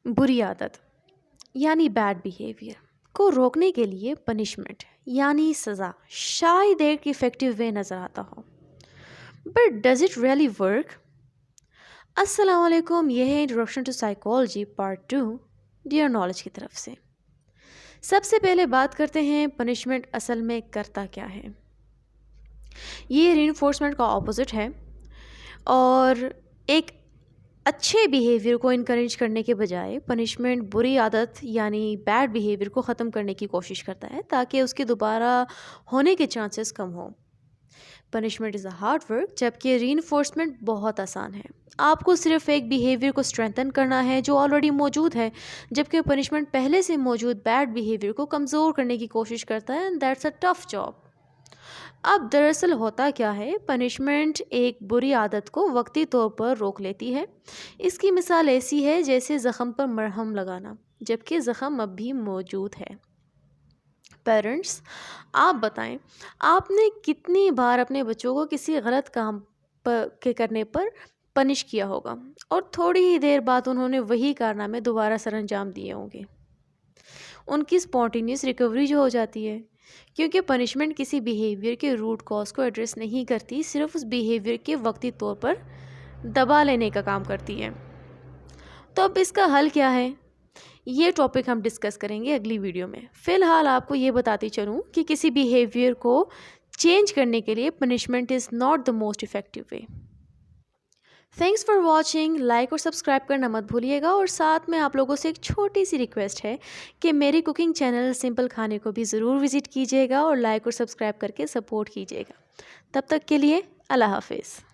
बुरी आदत यानी बैड बिहेवियर को रोकने के लिए पनिशमेंट यानी सज़ा शायद एक इफ़ेक्टिव वे नज़र आता हो, but does it really work? अस्सलाम वालेकुम, यह है introduction to psychology part 2 dear knowledge की तरफ से। सबसे पहले बात करते हैं पनिशमेंट असल में करता क्या है। ये रीइंफोर्समेंट का ऑपोजिट है और एक अच्छे बिहेवियर को इनकरेज करने के बजाय पनिशमेंट बुरी आदत यानी बैड बिहेवियर को ख़त्म करने की कोशिश करता है ताकि उसके दोबारा होने के चांसेस कम हो। Punishment is a hard work, जबकि रीइंफोर्समेंट बहुत आसान है। आपको सिर्फ एक बिहेवियर को स्ट्रेंथन करना है जो ऑलरेडी मौजूद है, जबकि पनिशमेंट पहले से मौजूद बैड बिहेवियर को कमज़ोर करने की कोशिश करता है, and that's a tough job. अब दरअसल होता क्या है, पनिशमेंट एक बुरी आदत को वक्ती तौर पर रोक लेती है। इसकी मिसाल ऐसी है जैसे ज़ख़म पर मरहम लगाना, जबकि ज़ख़म अब भी मौजूद है। पेरेंट्स, आप बताएं, आपने कितनी बार अपने बच्चों को किसी गलत काम के करने पर पनिश किया होगा और थोड़ी ही देर बाद उन्होंने वही कारनामे दोबारा सर अंजाम दिए होंगे। उनकी स्पॉन्टेनियस रिकवरी जो हो जाती है, क्योंकि पनिशमेंट किसी बिहेवियर के रूट कॉज को एड्रेस नहीं करती, सिर्फ उस बिहेवियर के वक्ती तौर पर दबा लेने का काम करती है। तो अब इसका हल क्या है, ये टॉपिक हम डिस्कस करेंगे अगली वीडियो में। फ़िलहाल आपको ये बताती चलूँ कि किसी बिहेवियर को चेंज करने के लिए punishment is not the most effective way. Thanks for watching. Like और सब्सक्राइब करना मत भूलिएगा, और साथ में आप लोगों से एक छोटी सी रिक्वेस्ट है कि मेरी कुकिंग चैनल सिंपल खाने को भी ज़रूर विज़िट कीजिएगा और लाइक और सब्सक्राइब करके सपोर्ट कीजिएगा। तब तक के लिए अल्लाह हाफिज़।